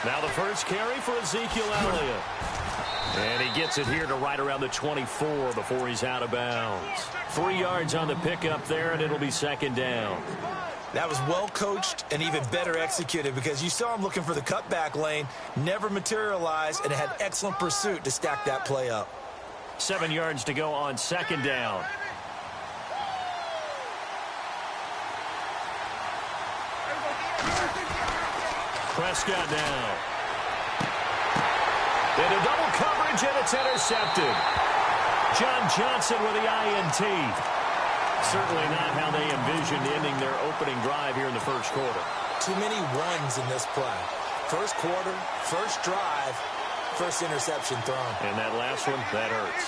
Now the first carry for Ezekiel Elliott. And he gets it here to right around the 24 before he's out of bounds. 3 yards on the pickup there, and it'll be second down. That was well coached and even better executed because you saw him looking for the cutback lane, never materialized, and had excellent pursuit to stack that play up. 7 yards to go on second down. Prescott now. Into double coverage, and it's intercepted. John Johnson with the INT. Certainly not how they envisioned ending their opening drive here in the first quarter. Too many ones in this play. First quarter, first drive, first interception thrown. And that last one, that hurts.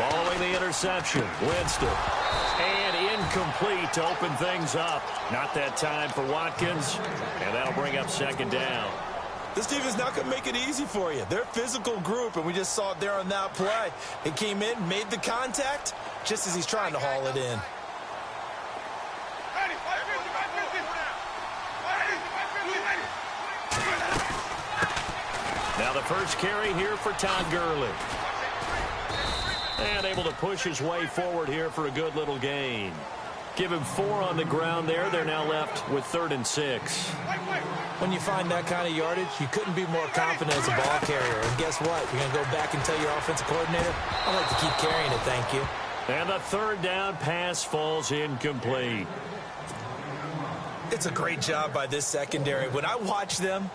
Following the interception, Winston. And incomplete to open things up. Not that time for Watkins. And that'll bring up second down. This team is not going to make it easy for you. They're a physical group, and we just saw it there on that play. It came in, made the contact, just as he's trying to haul it in. Now the first carry here for Todd Gurley. And able to push his way forward here for a good little gain. Give him 4 on the ground there. They're now left with 3rd and 6. When you find that kind of yardage, you couldn't be more confident as a ball carrier. And guess what? You're going to go back and tell your offensive coordinator, I'd like to keep carrying it, thank you. And the 3rd down pass falls incomplete. It's a great job by this secondary. When I watch them,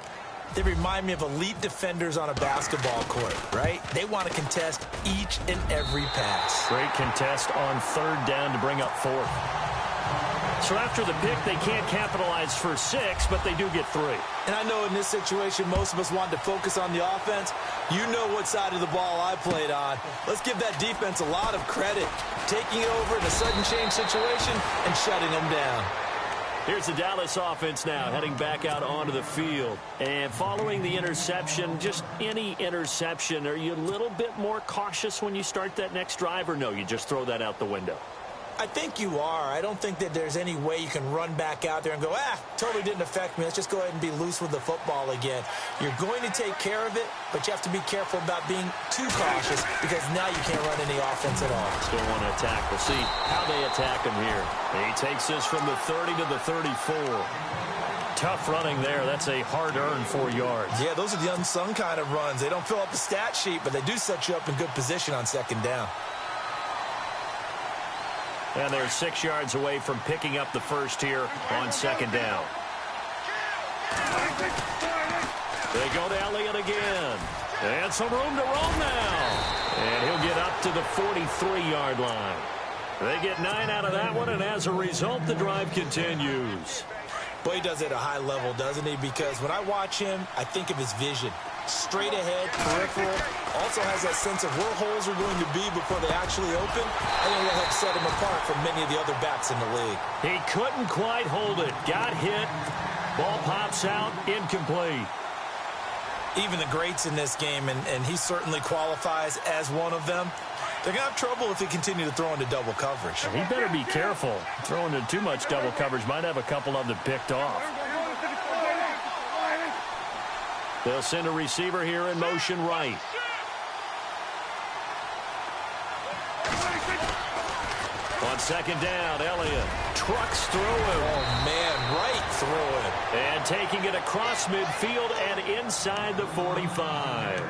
they remind me of elite defenders on a basketball court, right? They want to contest each and every pass. Great contest on 3rd down to bring up 4th. So after the pick, they can't capitalize for 6, but they do get 3. And I know in this situation, most of us wanted to focus on the offense. You know what side of the ball I played on. Let's give that defense a lot of credit. Taking it over in a sudden change situation and shutting them down. Here's the Dallas offense now, heading back out onto the field. And following the interception, just any interception, are you a little bit more cautious when you start that next drive, or no, you just throw that out the window? I think you are. I don't think that there's any way you can run back out there and go, totally didn't affect me. Let's just go ahead and be loose with the football again. You're going to take care of it, but you have to be careful about being too cautious because now you can't run any offense at all. Still want to attack. We'll see how they attack him here. He takes this from the 30 to the 34. Tough running there. That's a hard-earned 4 yards. Yeah, those are the unsung kind of runs. They don't fill up the stat sheet, but they do set you up in good position on second down. And they're 6 yards away from picking up the first here on second down. They go to Elliott again. And some room to roam now. And he'll get up to the 43-yard line. They get 9 out of that one, and as a result, the drive continues. Boy, he does it at a high level, doesn't he? Because when I watch him, I think of his vision. Straight ahead, peripheral. Also has that sense of where holes are going to be before they actually open. I think that helps set him apart from many of the other backs in the league. He couldn't quite hold it. Got hit. Ball pops out. Incomplete. Even the greats in this game, and he certainly qualifies as one of them, they're going to have trouble if they continue to throw into double coverage. He better be careful. Throwing into too much double coverage might have a couple of them picked off. They'll send a receiver here in motion right. On second down, Elliott trucks through him. Oh, man, right through him. And taking it across midfield and inside the 45.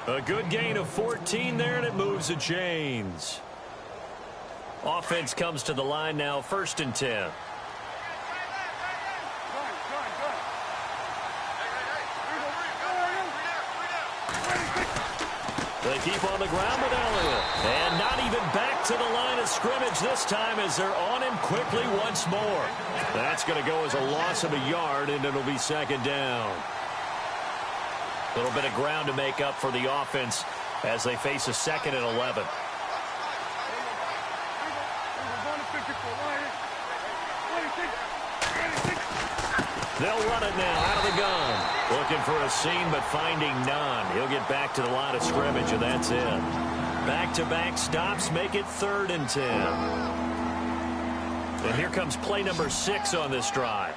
A good gain of 14 there, and it moves the chains. Offense comes to the line now, 1st and 10. They keep on the ground with Elliott. And not even back to the line of scrimmage this time as they're on him quickly once more. That's going to go as a loss of a yard, and it'll be second down. A little bit of ground to make up for the offense as they face a 2nd and 11. They'll run it now out of the gun. Looking for a seam, but finding none. He'll get back to the line of scrimmage, and that's it. Back-to-back stops make it 3rd and 10. And here comes play number 6 on this drive.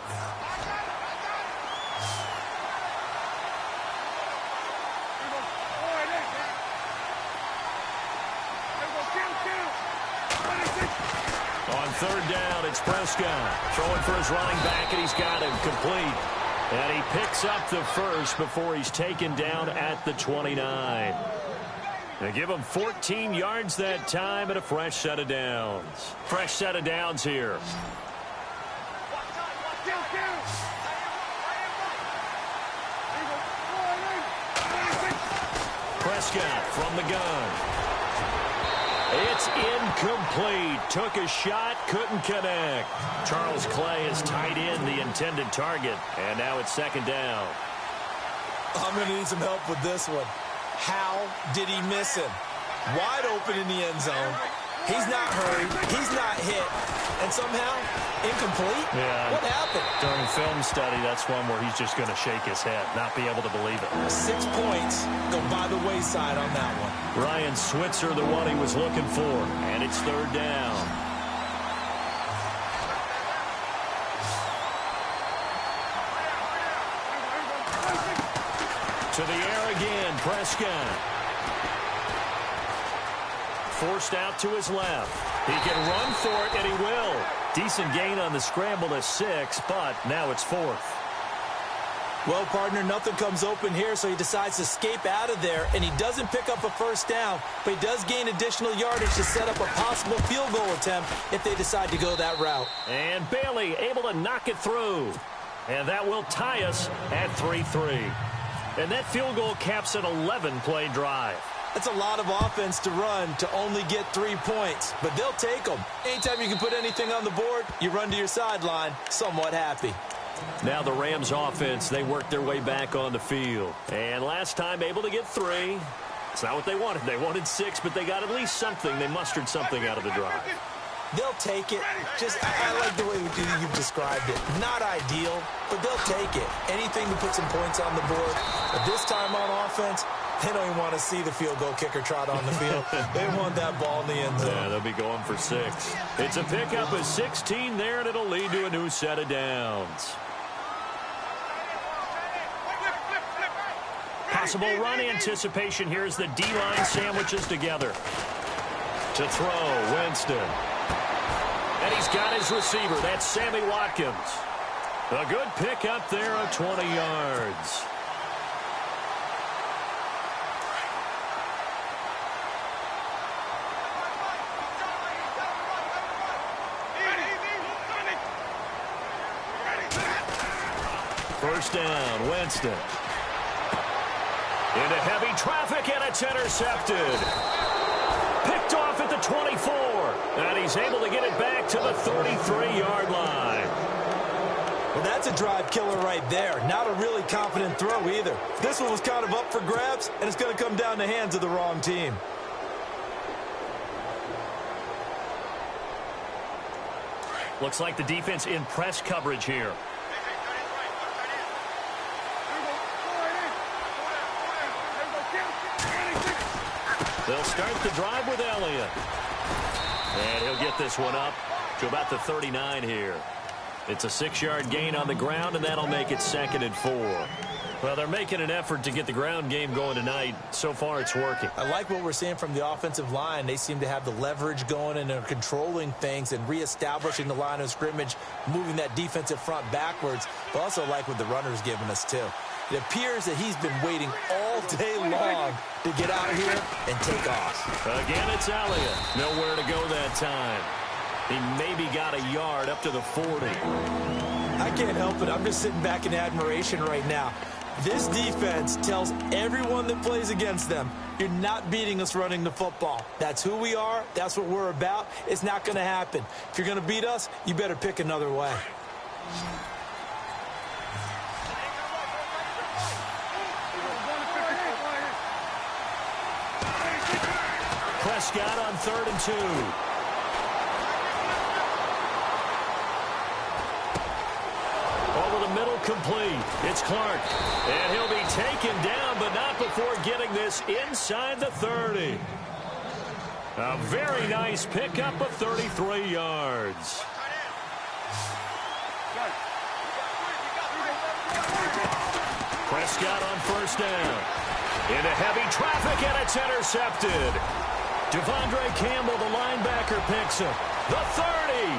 On third down, it's Prescott throwing for his running back, and he's got him complete. And he picks up the first before he's taken down at the 29. They give him 14 yards that time and a fresh set of downs. Fresh set of downs here. Prescott from the gun. It's incomplete. Took a shot, couldn't connect. Charles Clay has tied in the intended target, and now it's second down. I'm going to need some help with this one. How did he miss him? Wide open in the end zone. He's not hurried. He's not hit. And somehow, incomplete? Yeah. What happened? During film study, that's one where he's just going to shake his head, not be able to believe it. 6 points go by the wayside on that one. Ryan Switzer, the one he was looking for. And it's third down. To the air again, Prescott. Forced out to his left. He can run for it, and he will. Decent gain on the scramble to 6, but now it's 4th. Well, partner, nothing comes open here, so he decides to escape out of there, and he doesn't pick up a first down, but he does gain additional yardage to set up a possible field goal attempt if they decide to go that route. And Bailey able to knock it through. And that will tie us at 3-3. And that field goal caps an 11-play drive. That's a lot of offense to run to only get 3 points, but they'll take them. Anytime you can put anything on the board, you run to your sideline somewhat happy. Now the Rams offense, they work their way back on the field. And last time able to get 3. It's not what they wanted. They wanted 6, but they got at least something. They mustered something out of the drive. They'll take it. I like the way you've described it. Not ideal, but they'll take it. Anything to put some points on the board. But this time on offense, they don't even want to see the field goal kicker trot on the field. They want that ball in the end zone. Yeah, they'll be going for 6. It's a pickup of 16 there, and it'll lead to a new set of downs. Possible run anticipation here as the D-line sandwiches together. To throw, Winston. And he's got his receiver. That's Sammy Watkins. A good pickup there of 20 yards. First down, Winston. Into heavy traffic, and it's intercepted. Picked off at the 24. And he's able to get it back to the 33-yard line. Well, that's a drive killer right there. Not a really confident throw either. This one was kind of up for grabs, and it's going to come down the hands of the wrong team. Looks like the defense in press coverage here. They'll start the drive with Elliott. And he'll get this one up to about the 39 here. It's a 6-yard gain on the ground, and that'll make it 2nd and 4. Well, they're making an effort to get the ground game going tonight. So far, it's working. I like what we're seeing from the offensive line. They seem to have the leverage going, and they're controlling things and reestablishing the line of scrimmage, moving that defensive front backwards. But also like what the runner's giving us, too. It appears that he's been waiting all day long to get out here and take off. Again, it's Elliott. Nowhere to go that time. He maybe got a yard up to the 40. I can't help it. I'm just sitting back in admiration right now. This defense tells everyone that plays against them, you're not beating us running the football. That's who we are. That's what we're about. It's not going to happen. If you're going to beat us, you better pick another way. Prescott on 3rd and 2. Over the middle, complete. It's Clark. And he'll be taken down, but not before getting this inside the 30. A very nice pickup of 33 yards. Prescott on first down. Into heavy traffic, and it's intercepted. Devondre Campbell, the linebacker, picks him. The 30,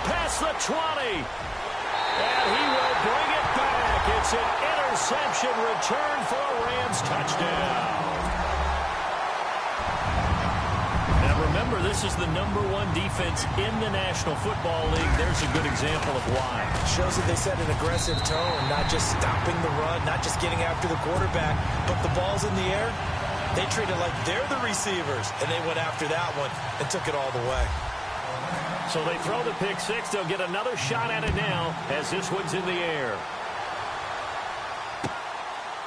past the 20. And he will bring it back. It's an interception return for a Rams touchdown. Now remember, this is the #1 defense in the National Football League. There's a good example of why. Shows that they set an aggressive tone, not just stopping the run, not just getting after the quarterback, but the ball's in the air. They treat it like they're the receivers, and they went after that one and took it all the way. So they throw the pick six. They'll get another shot at it now as this one's in the air.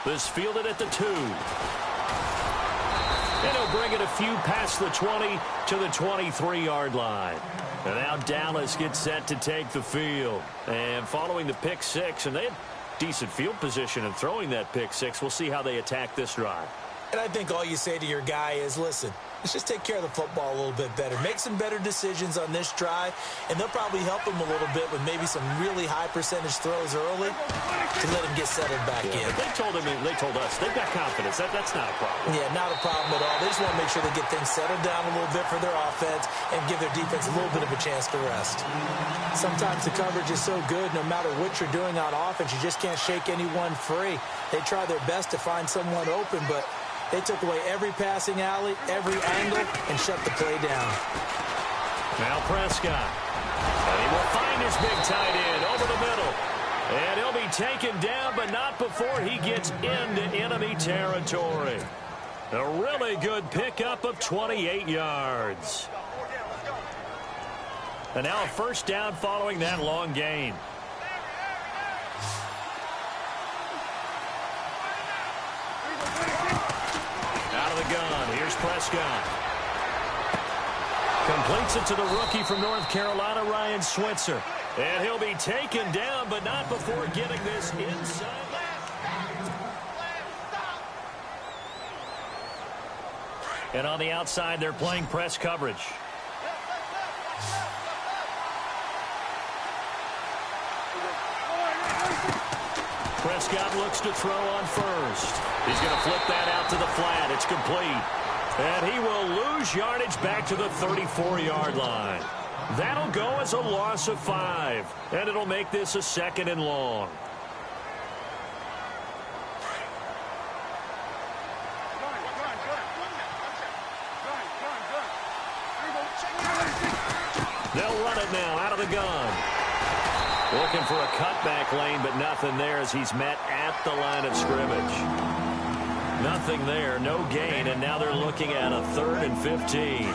This fielded at the 2. And he'll bring it a few past the 20 to the 23-yard line. And now Dallas gets set to take the field. And following the pick six, and they had decent field position in throwing that pick six. We'll see how they attack this drive. And I think all you say to your guy is, listen, let's just take care of the football a little bit better. Make some better decisions on this drive, and they'll probably help him a little bit with maybe some really high percentage throws early to let him get settled back in. They told us, they've got confidence. That's not a problem. Yeah, not a problem at all. They just want to make sure they get things settled down a little bit for their offense and give their defense a little bit of a chance to rest. Sometimes the coverage is so good, no matter what you're doing on offense, you just can't shake anyone free. They try their best to find someone open, but they took away every passing alley, every angle, and shut the play down. Now Prescott. And he will find his big tight end over the middle. And he'll be taken down, but not before he gets into enemy territory. A really good pickup of 28 yards. And now a first down following that long gain. Gun. Here's Prescott. Completes it to the rookie from North Carolina, Ryan Switzer. And he'll be taken down, but not before getting this inside. And on the outside, they're playing press coverage. Prescott looks to throw on first. He's going to flip that out to the flat. It's complete. And he will lose yardage back to the 34-yard line. That'll go as a loss of 5. And it'll make this a 2nd and long. They'll run it now out of the gun. Looking for a cutback lane, but nothing there as he's met at the line of scrimmage. Nothing there, no gain, and now they're looking at a 3rd and 15.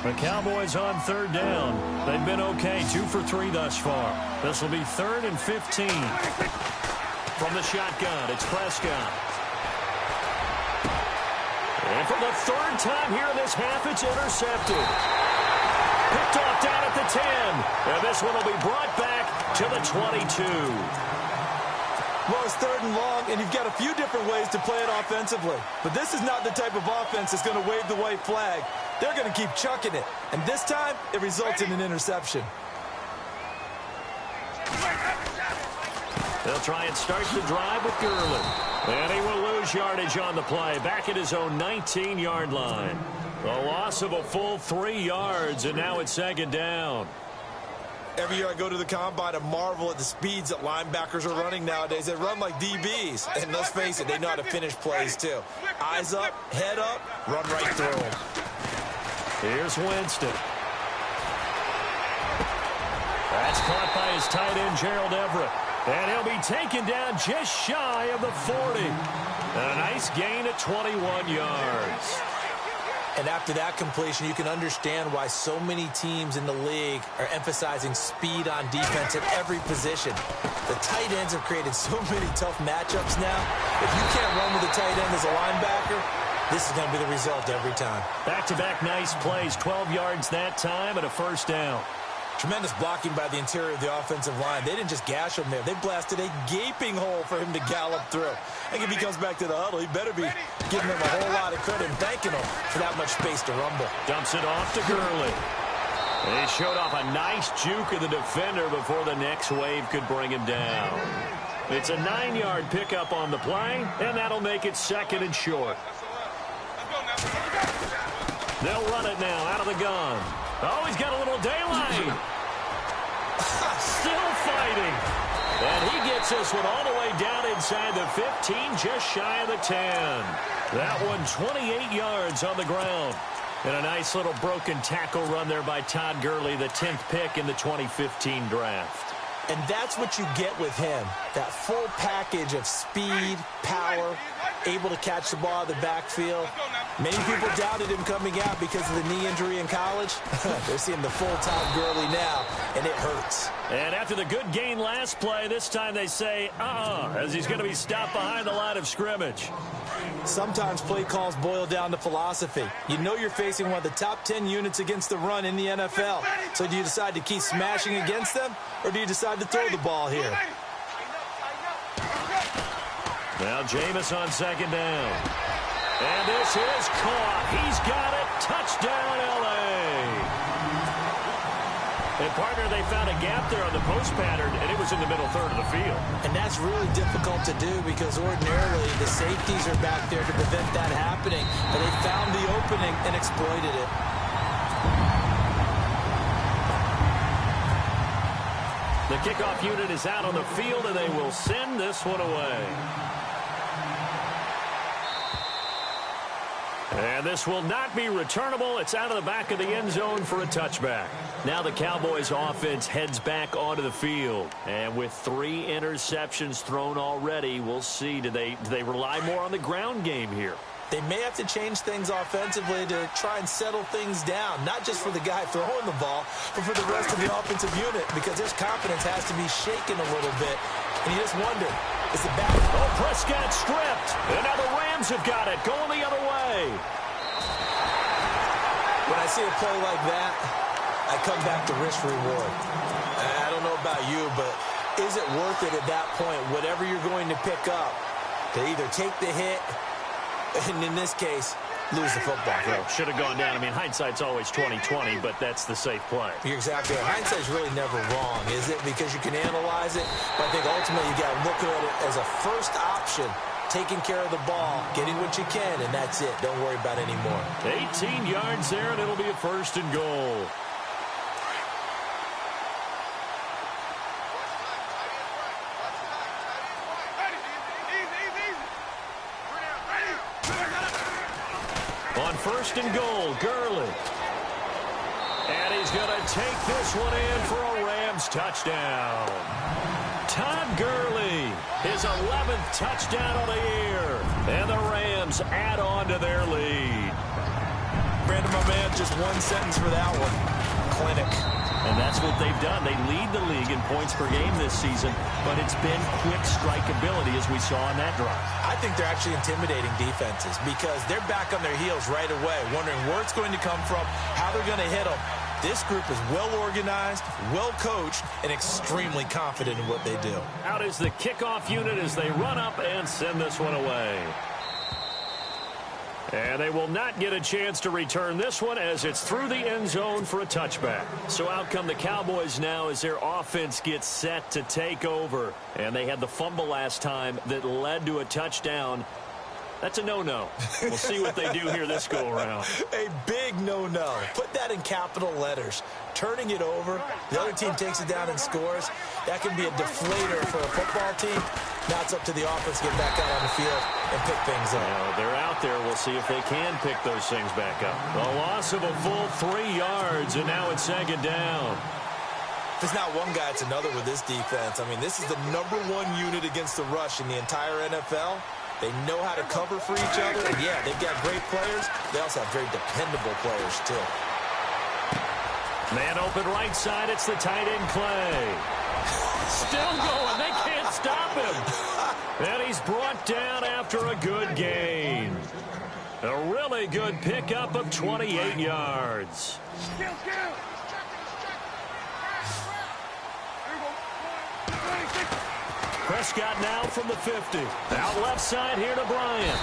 The Cowboys on 3rd down. They've been okay, 2 for 3 thus far. This will be 3rd and 15. From the shotgun, it's Prescott. And for the 3rd time here in this half, it's intercepted. Picked off down at the 10. And this one will be brought back to the 22. Well, it's 3rd and long, and you've got a few different ways to play it offensively. But this is not the type of offense that's going to wave the white flag. They're going to keep chucking it. And this time, it results in an interception. They'll try and start the drive with Gurley. And he will lose yardage on the play. Back at his own 19-yard line. A loss of a full 3 yards, and now it's 2nd down. Every year I go to the combine and marvel at the speeds that linebackers are running nowadays. They run like DBs. And let's face it, they know how to finish plays too. Eyes up, head up, run right through them. Here's Winston. That's caught by his tight end, Gerald Everett. And he'll be taken down just shy of the 40. And a nice gain of 21 yards. And after that completion, you can understand why so many teams in the league are emphasizing speed on defense at every position. The tight ends have created so many tough matchups now. If you can't run with a tight end as a linebacker, this is going to be the result every time. Back-to-back nice plays, 12 yards that time and a first down. Tremendous blocking by the interior of the offensive line. They didn't just gash him there. They blasted a gaping hole for him to gallop through. I think if he comes back to the huddle, he better be giving him a whole lot of credit and thanking him for that much space to rumble. Dumps it off to Gurley. And he showed off a nice juke of the defender before the next wave could bring him down. It's a 9-yard pickup on the play, and that'll make it 2nd and short. They'll run it now out of the gun. Oh, he's got a little daylight. Still fighting. And he gets this one all the way down inside the 15, just shy of the 10. That one 28 yards on the ground. And a nice little broken tackle run there by Todd Gurley, the 10th pick in the 2015 draft. And that's what you get with him, that full package of speed, power, able to catch the ball out of the backfield. Many people doubted him coming out because of the knee injury in college. They're seeing the full Todd Gurley now, and it hurts. And after the good gain last play, this time they say, as he's going to be stopped behind the line of scrimmage. Sometimes play calls boil down to philosophy. You know you're facing one of the top 10 units against the run in the NFL. So do you decide to keep smashing against them, or do you decide to throw the ball here? Now Jameis on 2nd down. And this is caught. He's got it. Touchdown, L.A. And, partner, they found a gap there on the post pattern, and it was in the middle third of the field. And that's really difficult to do because ordinarily the safeties are back there to prevent that happening. But they found the opening and exploited it. The kickoff unit is out on the field, and they will send this one away. And this will not be returnable. It's out of the back of the end zone for a touchback. Now the Cowboys offense heads back onto the field. And with 3 interceptions thrown already, we'll see. Do they rely more on the ground game here? They may have to change things offensively to try and settle things down, not just for the guy throwing the ball, but for the rest of the offensive unit, because his confidence has to be shaken a little bit. And you just wonder, is the back... Oh, Prescott stripped. And now the Rams have got it, going the other way. When I see a play like that, I come back to risk reward. I don't know about you, but is it worth it at that point, whatever you're going to pick up, to either take the hit, and in this case, lose the football? Well, should have gone down. I mean, hindsight's always 20/20, but that's the safe play. You're exactly right. Hindsight's really never wrong, is it? Because you can analyze it, but I think ultimately you got to look at it as a first option, taking care of the ball, getting what you can, and that's it. Don't worry about any more. 18 yards there, and it'll be a 1st and goal. On 1st and goal, Gurley. And he's going to take this one in for a Rams touchdown. Todd Gurley, his 11th touchdown of the year. And the Rams add on to their lead. Brandon, my man, just one sentence for that one. Clinic. And that's what they've done. They lead the league in points per game this season, but it's been quick strikeability as we saw on that drive. I think they're actually intimidating defenses because they're back on their heels right away, wondering where it's going to come from, how they're going to hit them. This group is well organized, well coached, and extremely confident in what they do. Out is the kickoff unit as they run up and send this one away. And they will not get a chance to return this one as it's through the end zone for a touchback. So out come the Cowboys now as their offense gets set to take over. And they had the fumble last time that led to a touchdown. That's a no-no. We'll see what they do here this go-around. A big no-no. Put that in capital letters. Turning it over, the other team takes it down and scores. That can be a deflator for a football team. Now it's up to the offense to get back out on the field and pick things up. Well, they're out there. We'll see if they can pick those things back up. A loss of a full 3 yards, and now it's 2nd down. If it's not one guy, it's another with this defense. I mean, this is the #1 unit against the rush in the entire NFL. They know how to cover for each other. And, yeah, they've got great players. They also have very dependable players, too. Man open right side. It's the tight end, Clay. Still going. They can't stop him. And he's brought down after a good gain. A really good pickup of 28 yards. Prescott now from the 50. Out left side here to Bryant.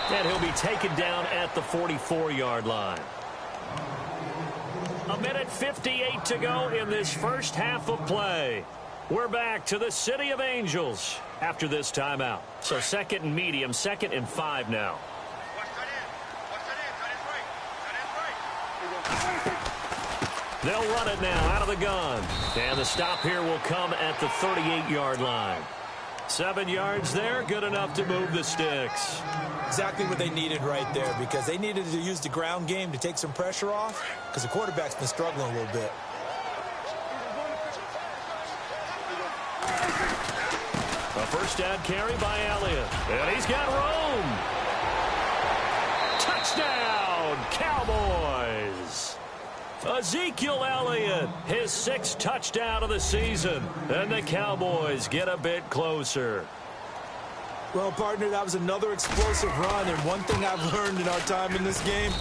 And he'll be taken down at the 44-yard line. 1:58 to go in this first half of play. We're back to the City of Angels after this timeout. So 2nd and medium, 2nd and 5 now. They'll run it now out of the gun. And the stop here will come at the 38-yard line. 7 yards there, good enough to move the sticks. Exactly what they needed right there, because they needed to use the ground game to take some pressure off, because the quarterback's been struggling a little bit. A first down carry by Elliott. And he's got room. Touchdown, Cowboys. Ezekiel Elliott, his 6th touchdown of the season. And the Cowboys get a bit closer. Well, partner, that was another explosive run. And one thing I've learned in our time in this game,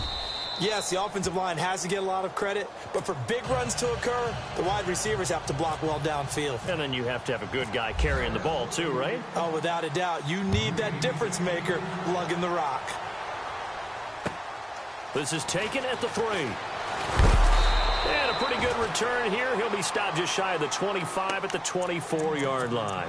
yes, the offensive line has to get a lot of credit, but for big runs to occur, the wide receivers have to block well downfield. And then you have to have a good guy carrying the ball too, right? Oh, without a doubt. You need that difference maker lugging the rock. This is taken at the 3. And a pretty good return here. He'll be stopped just shy of the 25 at the 24-yard line.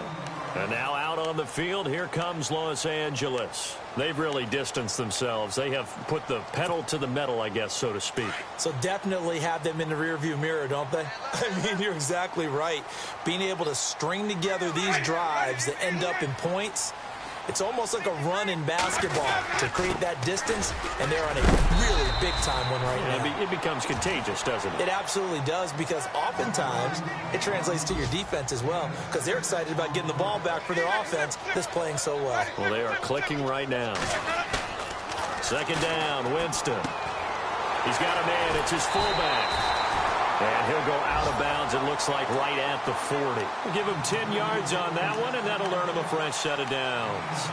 And now out on the field, here comes Los Angeles. They've really distanced themselves. They have put the pedal to the metal, I guess, so to speak. So definitely have them in the rearview mirror, don't they? I mean, you're exactly right. Being able to string together these drives that end up in points, it's almost like a run in basketball to create that distance, and they're on a really big-time one right now. It becomes contagious, doesn't it? It absolutely does, because oftentimes it translates to your defense as well, because they're excited about getting the ball back for their offense that's playing so well. Well, they are clicking right now. 2nd down, Winston. He's got a man. It's his fullback. And he'll go out of bounds, it looks like, right at the 40. We'll give him 10 yards on that one, and that'll earn him a fresh set of downs.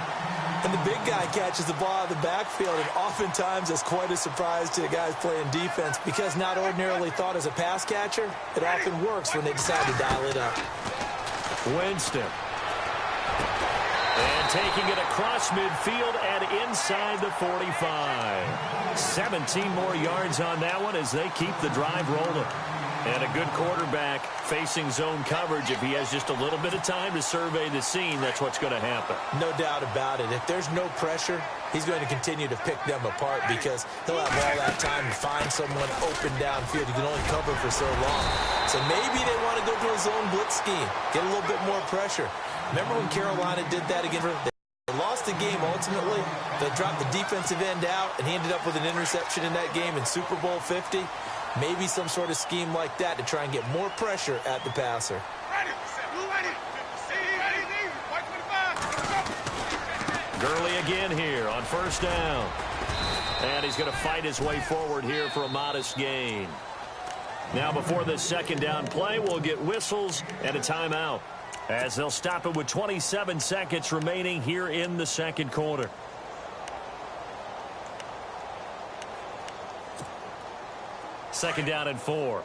And the big guy catches the ball out of the backfield, and oftentimes it's quite a surprise to the guys playing defense, because not ordinarily thought as a pass catcher, it often works when they decide to dial it up. Winston. And taking it across midfield and inside the 45. 17 more yards on that one as they keep the drive rolling. And a good quarterback facing zone coverage. If he has just a little bit of time to survey the scene, that's what's going to happen. No doubt about it. If there's no pressure, he's going to continue to pick them apart, because he'll have all that time to find someone open downfield. He can only cover for so long. So maybe they want to go to a zone blitz scheme, get a little bit more pressure. Remember when Carolina did that again? They lost the game ultimately. They dropped the defensive end out, and he ended up with an interception in that game in Super Bowl 50. Maybe some sort of scheme like that to try and get more pressure at the passer. Gurley again here on 1st down. And he's going to fight his way forward here for a modest gain. Now before this 2nd down play, we'll get whistles and a timeout, as they'll stop it with 27 seconds remaining here in the 2nd quarter. Second down and 4.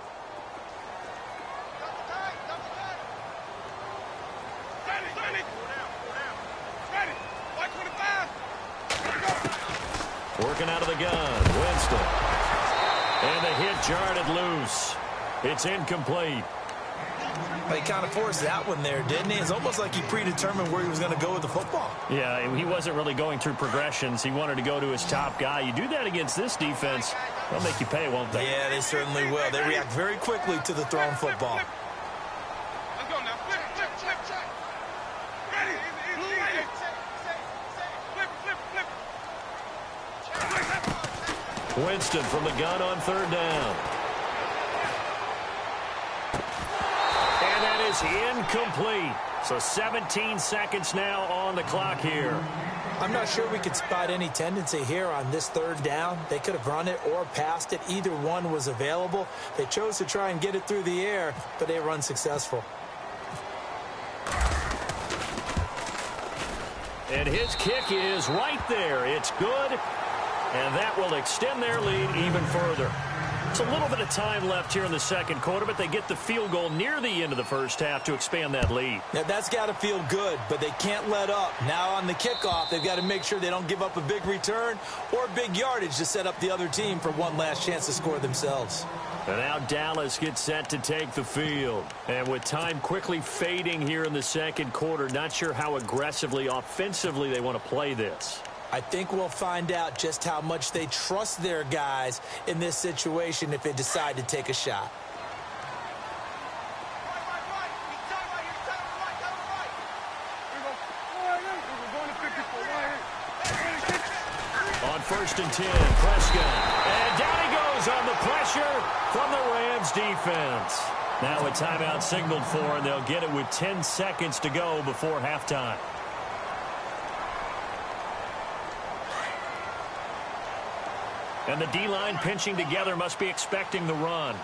Working out of the gun, Winston. And the hit jarred it loose. It's incomplete. He kind of forced that one there, didn't he? It's almost like he predetermined where he was going to go with the football. Yeah, he wasn't really going through progressions. He wanted to go to his top guy. You do that against this defense, they'll make you pay, won't they? Yeah, they certainly will. They react very quickly to the thrown football. Let's go now. Flip. Ready. Flip. Winston from the gun on 3rd down. And that is incomplete. So 17 seconds now on the clock here. I'm not sure we could spot any tendency here on this 3rd down. They could have run it or passed it. Either one was available. They chose to try and get it through the air, but they were unsuccessful. And his kick is right there. It's good, and that will extend their lead even further. It's a little bit of time left here in the 2nd quarter, but they get the field goal near the end of the 1st half to expand that lead. Now, that's got to feel good, but they can't let up. Now on the kickoff, they've got to make sure they don't give up a big return or big yardage to set up the other team for one last chance to score themselves. And now Dallas gets set to take the field. And with time quickly fading here in the second quarter, not sure how aggressively, offensively they want to play this. I think we'll find out just how much they trust their guys in this situation if they decide to take a shot. On 1st and 10, Prescott. And down he goes on the pressure from the Rams defense. Now a timeout signaled for, and they'll get it with 10 seconds to go before halftime. And the D-line pinching together must be expecting the run.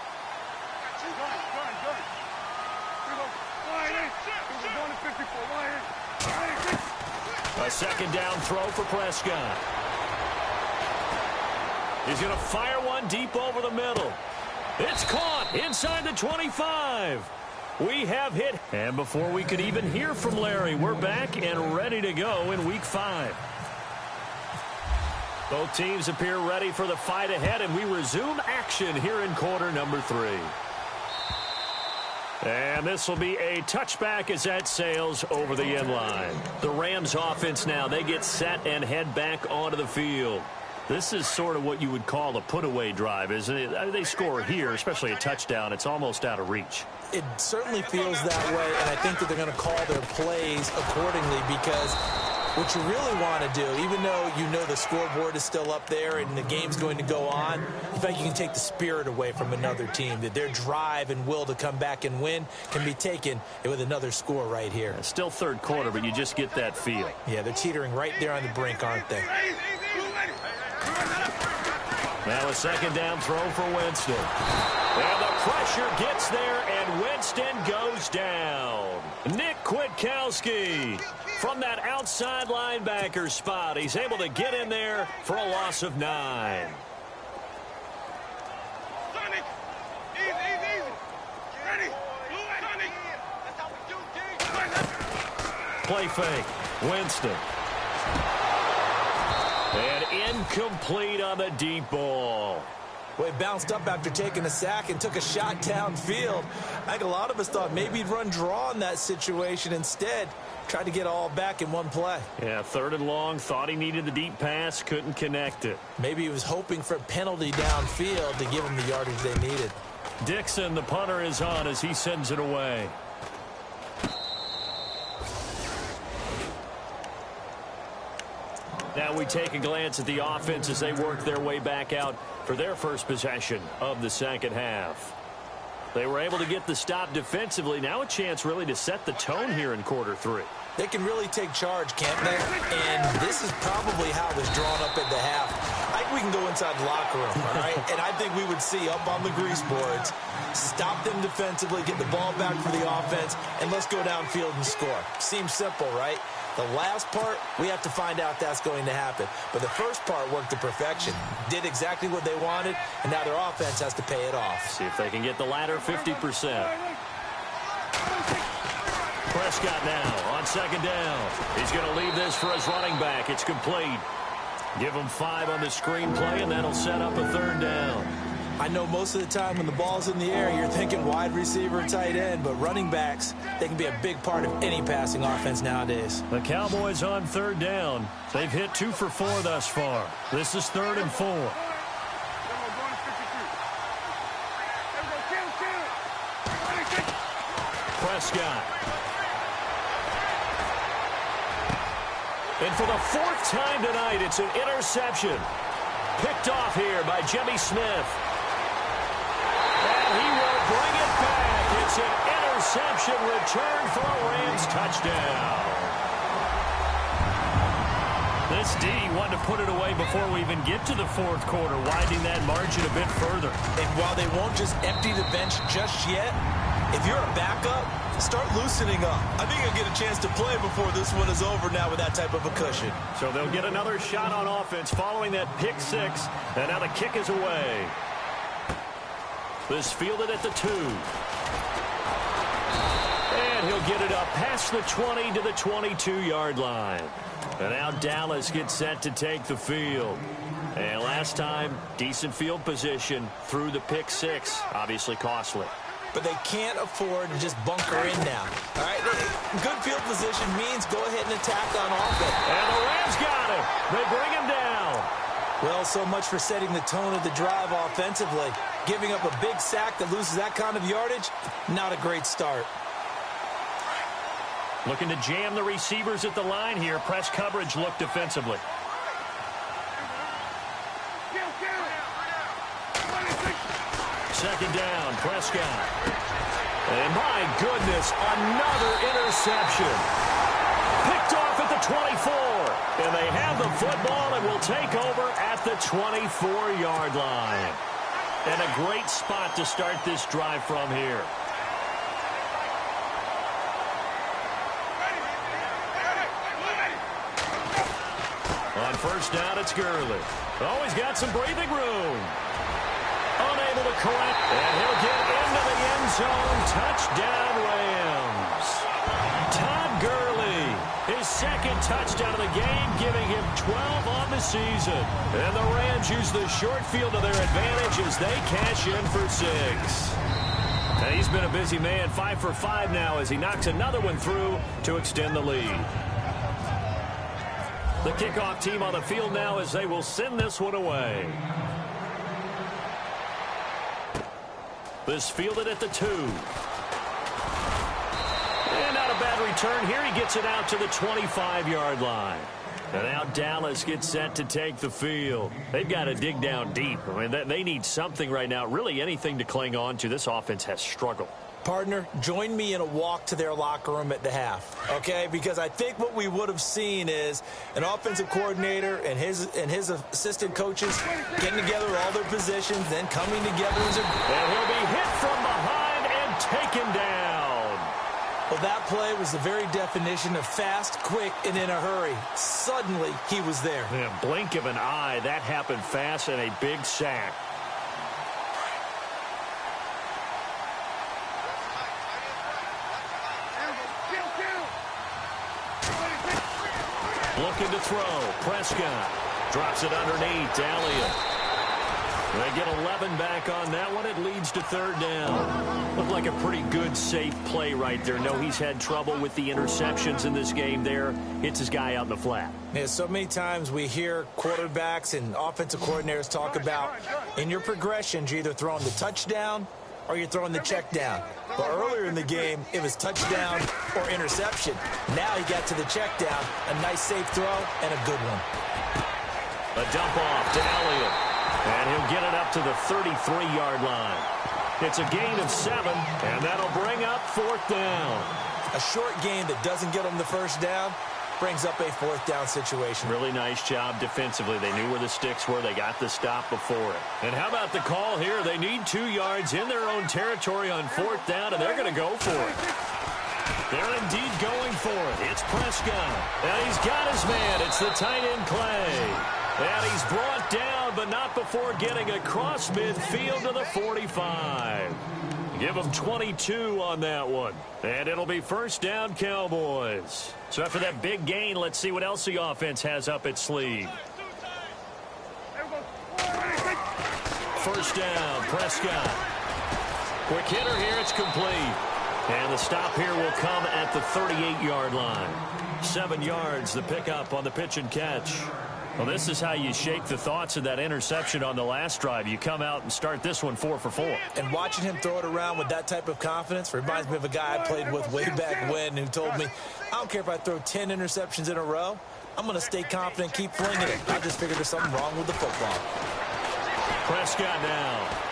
A second down throw for Prescott. He's going to fire one deep over the middle. It's caught inside the 25. We have hit. And before we could even hear from Larry, we're back and ready to go in Week 5. Both teams appear ready for the fight ahead, and we resume action here in quarter number 3. And this will be a touchback as that sails over the end line. The Rams offense now, they get set and head back onto the field. This is sort of what you would call a put-away drive, isn't it? They score here, especially a touchdown. It's almost out of reach. It certainly feels that way, and I think that they're going to call their plays accordingly because what you really want to do, even though you know the scoreboard is still up there and the game's going to go on, in fact, you can take the spirit away from another team, that their drive and will to come back and win can be taken with another score right here. It's still third quarter, but you just get that feel. Yeah, they're teetering right there on the brink, aren't they? Now a second down throw for Winston. And the pressure gets there, and Winston goes down. Nick Kwiatkowski from that outside linebacker spot. He's able to get in there for a loss of 9. Play fake. Winston. And incomplete on the deep ball. Well, he bounced up after taking a sack and took a shot downfield. I think a lot of us thought maybe he'd run draw in that situation. Instead, tried to get all back in one play. Yeah, 3rd and long. Thought he needed the deep pass. Couldn't connect it. Maybe he was hoping for a penalty downfield to give him the yardage they needed. Dixon, the punter, is on as he sends it away. Now we take a glance at the offense as they work their way back out for their first possession of the second half. They were able to get the stop defensively. Now a chance really to set the tone here in quarter 3. They can really take charge, can't they? And this is probably how it was drawn up at the half. I think we can go inside the locker room, all right? And I think we would see up on the grease boards, stop them defensively, get the ball back for the offense, and let's go downfield and score. Seems simple, right? The last part, we have to find out that's going to happen. But the first part worked to perfection. Did exactly what they wanted, and now their offense has to pay it off. See if they can get the latter 50%. Prescott now on second down. He's going to leave this for his running back. It's complete. Give him 5 on the screenplay, and that'll set up a 3rd down. I know most of the time when the ball's in the air, you're thinking wide receiver, tight end, but running backs, they can be a big part of any passing offense nowadays. The Cowboys on 3rd down. They've hit 2 for 4 thus far. This is 3rd and 4. Prescott. And for the 4th time tonight, it's an interception. Picked off here by Jimmy Smith. And he will bring it back. It's an interception return for a Rams touchdown. This D wanted to put it away before we even get to the 4th quarter, widening that margin a bit further. And while they won't just empty the bench just yet, if you're a backup, start loosening up. I think you'll get a chance to play before this one is over now with that type of a cushion. So they'll get another shot on offense following that pick 6. And now the kick is away. This fielded at the 2. And he'll get it up past the 20 to the 22-yard line. And now Dallas gets set to take the field. And last time, decent field position through the pick six. Obviously costly. But they can't afford to just bunker in now. All right, good field position means go ahead and attack on offense. And the Rams got him. They bring him down. Well, so much for setting the tone of the drive offensively. Giving up a big sack that loses that kind of yardage, not a great start. Looking to jam the receivers at the line here. Press coverage look defensively. Second down, Prescott. And my goodness, another interception. Picked off at the 24. And they have the football and will take over at the 24-yard line. And a great spot to start this drive from here. On first down, it's Gurley. Oh, he's got some breathing room. Unable to collect, and he'll get into the end zone. Touchdown, Rams. Todd Gurley, his second touchdown of the game, giving him 12 on the season. And the Rams use the short field to their advantage as they cash in for 6. And he's been a busy man, 5 for 5 now as he knocks another one through to extend the lead. The kickoff team on the field now as they will send this one away. This fielded at the 2. And not a bad return here. He gets it out to the 25-yard line. And now Dallas gets set to take the field. They've got to dig down deep. I mean, they need something right now, really anything to cling on to. This offense has struggled. Partner, join me in a walk to their locker room at the half, okay? Because I think what we would have seen is an offensive coordinator and his assistant coaches getting together all their positions, then coming together as a... And he'll be hit from behind and taken down. Well, that play was the very definition of fast, quick, and in a hurry. Suddenly, he was there. Yeah, blink of an eye, that happened fast and a big sack. Looking to throw. Prescott drops it underneath to Elliott. They get 11 back on that one. It leads to third down. Looked like a pretty good, safe play right there. No, he's had trouble with the interceptions in this game there. Hits his guy out in the flat. Yeah, so many times we hear quarterbacks and offensive coordinators talk about in your progressions, you're either throwing the touchdown or you're throwing the check down. But earlier in the game, it was touchdown or interception. Now he got to the check down, a nice safe throw, and a good one. A dump off to Elliott. And he'll get it up to the 33-yard line. It's a gain of 7, and that'll bring up fourth down. A short gain that doesn't get him the first down brings up a fourth down situation. Really nice job defensively. They knew where the sticks were. They got the stop before it. And how about the call here? They need 2 yards in their own territory on fourth down, and they're going to go for it. They're indeed going for it. It's Prescott. And he's got his man. It's the tight end Clay. And he's brought down, but not before getting across midfield to the 45. Give them 22 on that one. And it'll be first down, Cowboys. So after that big gain, let's see what else the offense has up its sleeve. First down, Prescott. Quick hitter here, it's complete. And the stop here will come at the 38-yard line. 7 yards, the pickup on the pitch and catch. Well, this is how you shake the thoughts of that interception on the last drive. You come out and start this one 4 for 4. And watching him throw it around with that type of confidence reminds me of a guy I played with way back when who told me, I don't care if I throw 10 interceptions in a row. I'm going to stay confident and keep flinging it. I just figured there's something wrong with the football. Prescott now.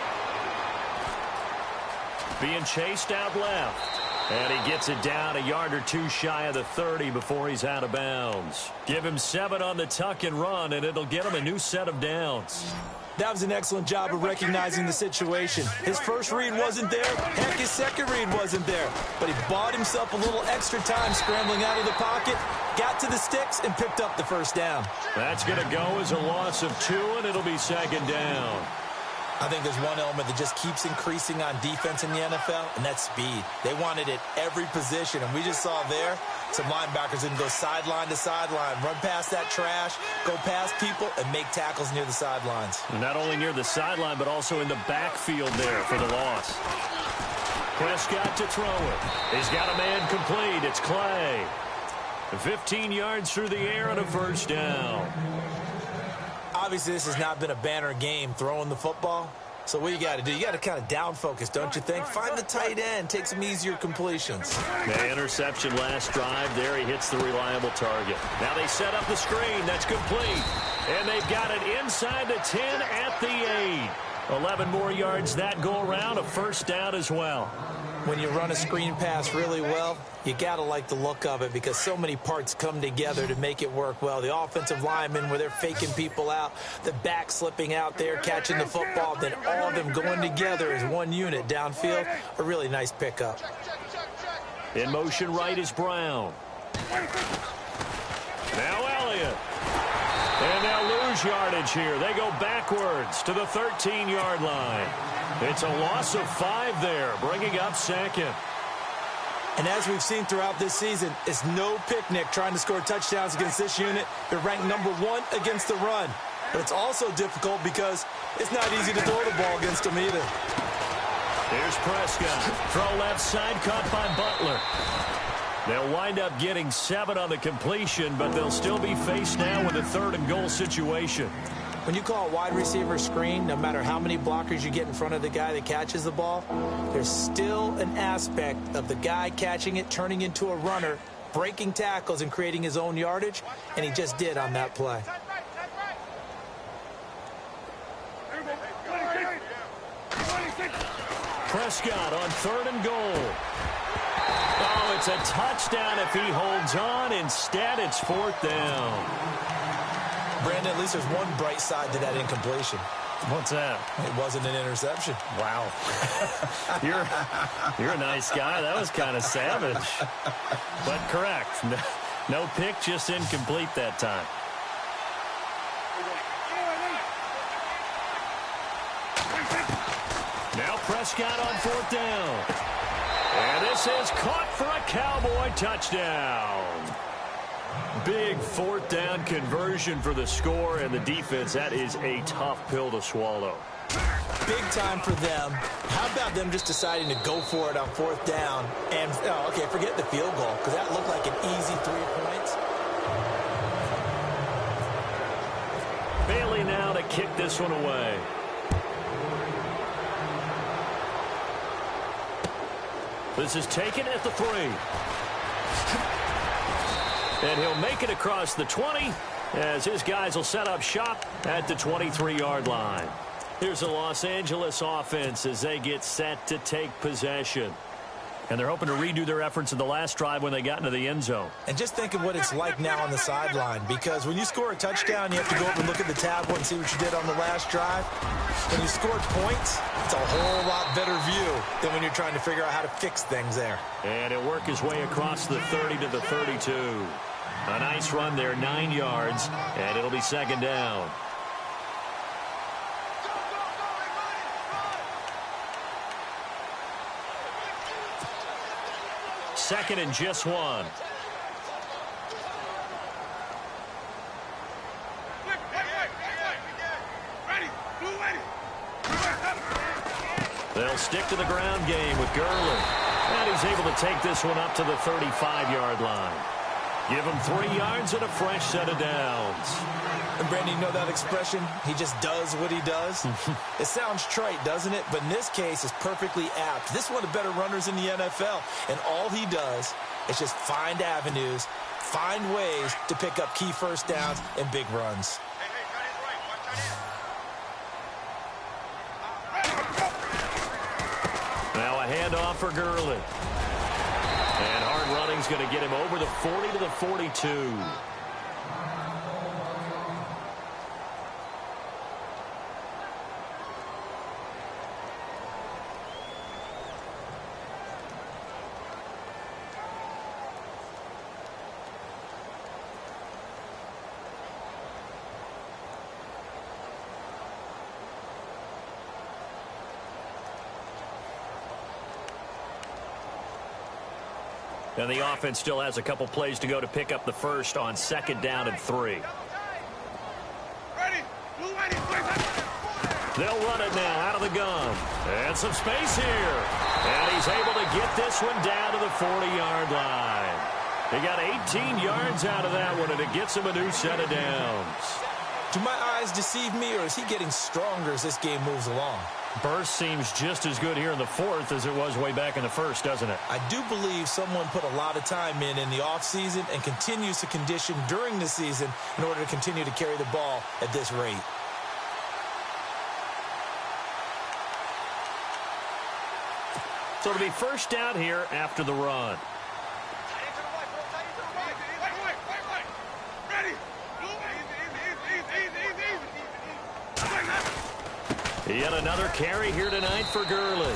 Being chased out left. And he gets it down a yard or 2 shy of the 30 before he's out of bounds. Give him 7 on the tuck and run, and it'll get him a new set of downs. That was an excellent job of recognizing the situation. His first read wasn't there. Heck, his second read wasn't there. But he bought himself a little extra time scrambling out of the pocket, got to the sticks, and picked up the first down. That's going to go as a loss of 2, and it'll be second down. I think there's one element that just keeps increasing on defense in the NFL, and that's speed. They want it at every position, and we just saw there some linebackers that can go sideline to sideline, run past that trash, go past people, and make tackles near the sidelines. Not only near the sideline, but also in the backfield there for the loss. Prescott to throw it. He's got a man complete. It's Clay. 15 yards through the air and a first down. Obviously, this has not been a banner game throwing the football. So what you got to do, you got to kind of down focus, don't you think? Find the tight end, take some easier completions. The interception last drive. There he hits the reliable target. Now they set up the screen. That's complete. And they've got it inside the 10 at the 8. 11 more yards that go around. A first down as well. When you run a screen pass really well, you got to like the look of it because so many parts come together to make it work well. The offensive linemen, where they're faking people out, the back slipping out there, catching the football, then all of them going together as one unit downfield. A really nice pickup. In motion right is Brown. Now Elliott. And they'll lose yardage here. They go backwards to the 13-yard line. It's a loss of 5 there, bringing up second. And as we've seen throughout this season, it's no picnic trying to score touchdowns against this unit. They're ranked number 1 against the run. But it's also difficult because it's not easy to throw the ball against them either. Here's Prescott. Throw left side, caught by Butler. They'll wind up getting 7 on the completion, but they'll still be faced now with a 3rd and goal situation. When you call a wide receiver screen, no matter how many blockers you get in front of the guy that catches the ball, there's still an aspect of the guy catching it, turning into a runner, breaking tackles and creating his own yardage, and he just did on that play. Prescott on 3rd and goal. Oh, it's a touchdown if he holds on. Instead, it's 4th down. Brandon, at least there's one bright side to that incompletion. What's that? It wasn't an interception. Wow. You're a nice guy. That was kind of savage. But correct. No pick, just incomplete that time. Now Prescott on 4th down. And this is caught for a Cowboy touchdown. Big 4th down conversion for the score, and the defense, that is a tough pill to swallow. Big time for them. How about them just deciding to go for it on 4th down? And, okay, forget the field goal, because that looked like an easy 3 points. Bailey now to kick this one away. This is taken at the 3. And he'll make it across the 20 as his guys will set up shop at the 23-yard line. Here's the Los Angeles offense as they get set to take possession. And they're hoping to redo their efforts in the last drive when they got into the end zone. And just think of what it's like now on the sideline, because when you score a touchdown, you have to go up and look at the tablet and see what you did on the last drive. When you scored points, it's a whole lot better view than when you're trying to figure out how to fix things there. And he'll work his way across the 30 to the 32. A nice run there, 9 yards, and it'll be 2nd down. Second and just 1. They'll stick to the ground game with Gurley. And he's able to take this one up to the 35-yard line. Give him 3 yards and a fresh set of downs. And Brandon, you know that expression? He just does what he does? It sounds trite, doesn't it? But in this case, it's perfectly apt. This is one of the better runners in the NFL. And all he does is just find avenues, find ways to pick up key first downs and big runs. Now a handoff for Gurley. And hard running's going to get him over the 40 to the 42. And the offense still has a couple plays to go to pick up the first on 2nd down and 3. They'll run it now out of the gun. And some space here. And he's able to get this one down to the 40-yard line. He got 18 yards out of that one, and it gets him a new set of downs. Do my eyes deceive me, or is he getting stronger as this game moves along? Burst seems just as good here in the 4th as it was way back in the 1st, doesn't it? I do believe someone put a lot of time in the offseason and continues to condition during the season in order to continue to carry the ball at this rate. So it'll be first down here after the run. Yet another carry here tonight for Gurley.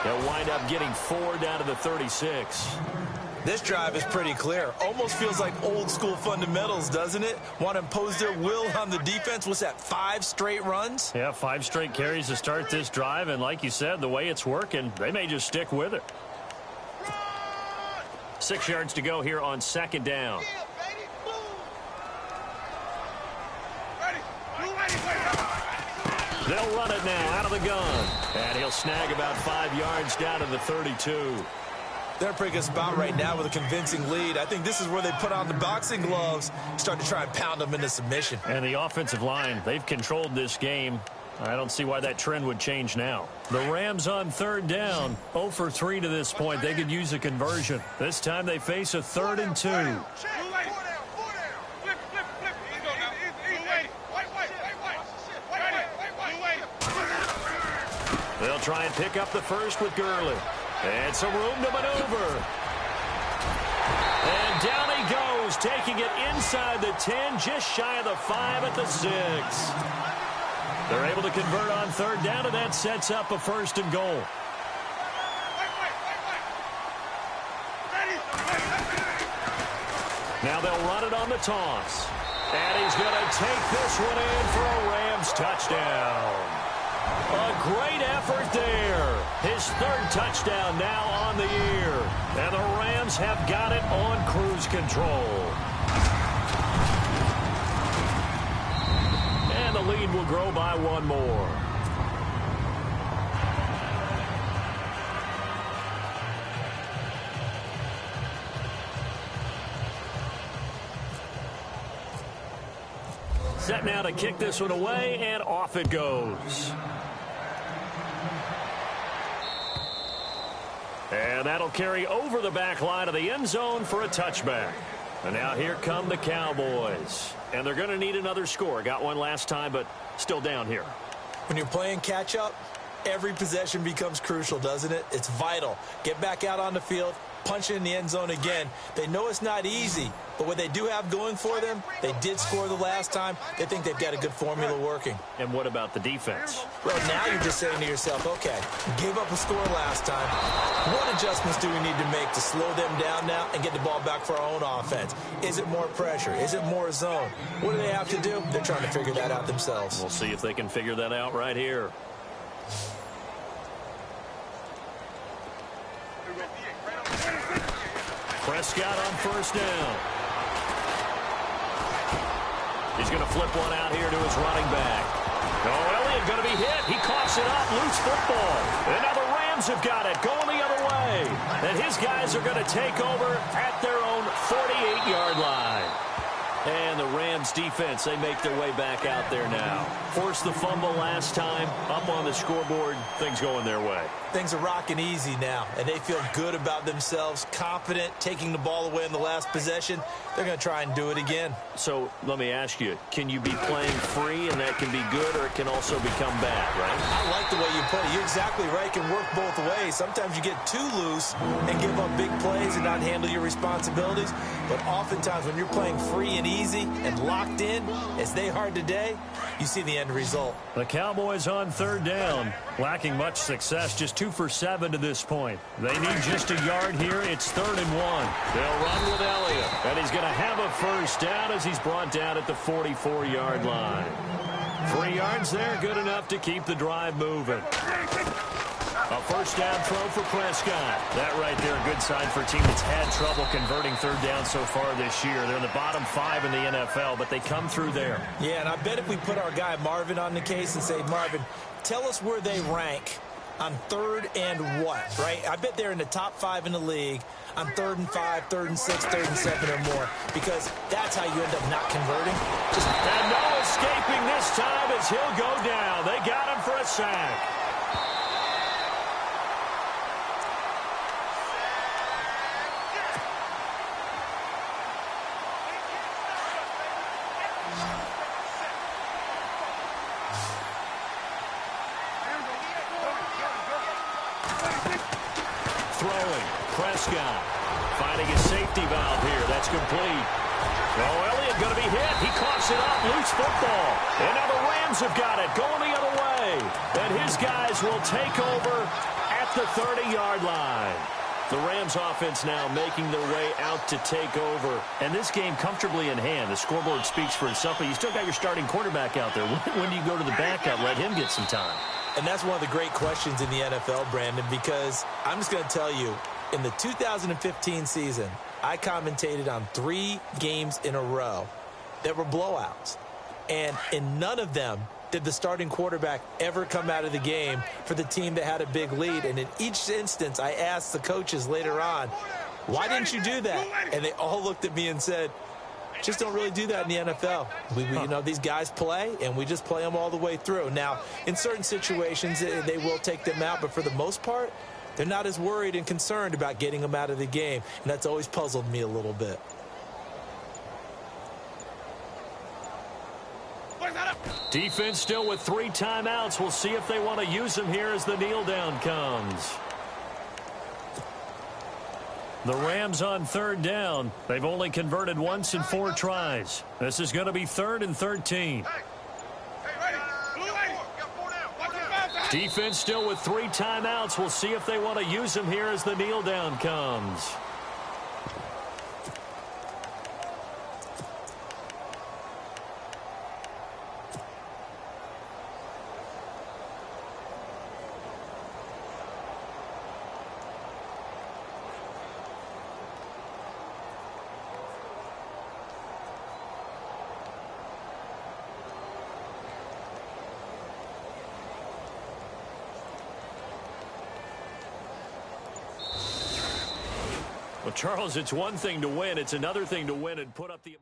They'll wind up getting 4 down to the 36. This drive is pretty clear. Almost feels like old school fundamentals, doesn't it? Want to impose their will on the defense. What's that, 5 straight runs? Yeah, 5 straight carries to start this drive. And like you said, the way it's working, they may just stick with it. 6 yards to go here on 2nd down. They'll run it now out of the gun. And he'll snag about 5 yards down to the 32. They're in a pretty good spot right now with a convincing lead. I think this is where they put on the boxing gloves, start to try and pound them into submission. And the offensive line, they've controlled this game. I don't see why that trend would change now. The Rams on 3rd down, 0 for 3 to this point. They could use a conversion. This time they face a 3rd and 2. They'll try and pick up the first with Gurley. And some room to maneuver. And down he goes, taking it inside the 10, just shy of the 5 at the 6. They're able to convert on 3rd down, and that sets up a 1st and goal. Now they'll run it on the toss. And he's going to take this one in for a Rams touchdown. A great effort there. His 3rd touchdown now on the year. And the Rams have got it on cruise control. And the lead will grow by 1 more. Set now to kick this one away, and off it goes. And that'll carry over the back line of the end zone for a touchback. And now here come the Cowboys. And they're going to need another score. Got one last time, but still down here. When you're playing catch-up, every possession becomes crucial, doesn't it? It's vital. Get back out on the field, punch it in the end zone again. They know it's not easy, but what they do have going for them, they did score the last time. They think they've got a good formula working. And what about the defense? Well, now you're just saying to yourself, okay, gave up a score last time. What adjustments do we need to make to slow them down now and get the ball back for our own offense? Is it more pressure? Is it more zone? What do they have to do? They're trying to figure that out themselves. We'll see if they can figure that out right here. Prescott on 1st down. He's going to flip one out here to his running back. Oh, Elliott going to be hit. He coughs it up. Loose football. And now the Rams have got it. Going the other way. And his guys are going to take over at their own 48-yard line. And the Rams defense, they make their way back out there now. Forced the fumble last time. Up on the scoreboard. Things going their way. Things are rocking easy now, and they feel good about themselves, confident, taking the ball away in the last possession. They're going to try and do it again. So let me ask you, can you be playing free and that can be good, or it can also become bad, right? I like the way you put it. You're exactly right. It can work both ways. Sometimes you get too loose and give up big plays and not handle your responsibilities. But oftentimes when you're playing free and easy and locked in, as they are today, you see the end result. The Cowboys on 3rd down, lacking much success, just 2 for 7 to this point. They need just a yard here. It's 3rd and 1. They'll run with Elliott, and he's going to have a 1st down as he's brought down at the 44-yard line. 3 yards there, good enough to keep the drive moving. A first down throw for Prescott. That right there, a good sign for a team that's had trouble converting third down so far this year. They're in the bottom 5 in the NFL, but they come through there. Yeah, and I bet if we put our guy Marvin on the case and say, Marvin, tell us where they rank on third and what, right? I bet they're in the top 5 in the league on 3rd and 5, 3rd and 6, 3rd and 7 or more, because that's how you end up not converting. And no escaping this time as he'll go down. They got him for a sack. Throwing, Prescott finding his safety valve here. That's complete. Oh, Elliott going to be hit. He coughs it up. Loose football. And now the Rams have got it going the other way. And his guys will take over at the 30-yard line. The Rams offense now making their way out to take over. And this game comfortably in hand. The scoreboard speaks for itself, but you still got your starting quarterback out there. When do you go to the backup? Let him get some time. And that's one of the great questions in the NFL, Brandon, because I'm just going to tell you, in the 2015 season, I commentated on 3 games in a row that were blowouts. And in none of them did the starting quarterback ever come out of the game for the team that had a big lead. And in each instance, I asked the coaches later on, why didn't you do that? And they all looked at me and said, just don't really do that in the NFL. You know, these guys play, and we just play them all the way through. Now, in certain situations, they will take them out, but for the most part, they're not as worried and concerned about getting them out of the game, and that's always puzzled me a little bit. Defense still with 3 timeouts. We'll see if they want to use them here as the kneel down comes. The Rams on 3rd down. They've only converted once in 4 tries. This is going to be 3rd and 13. Defense still with 3 timeouts. We'll see if they want to use them here as the kneel down comes. Well, Charles, it's one thing to win. It's another thing to win and put up the...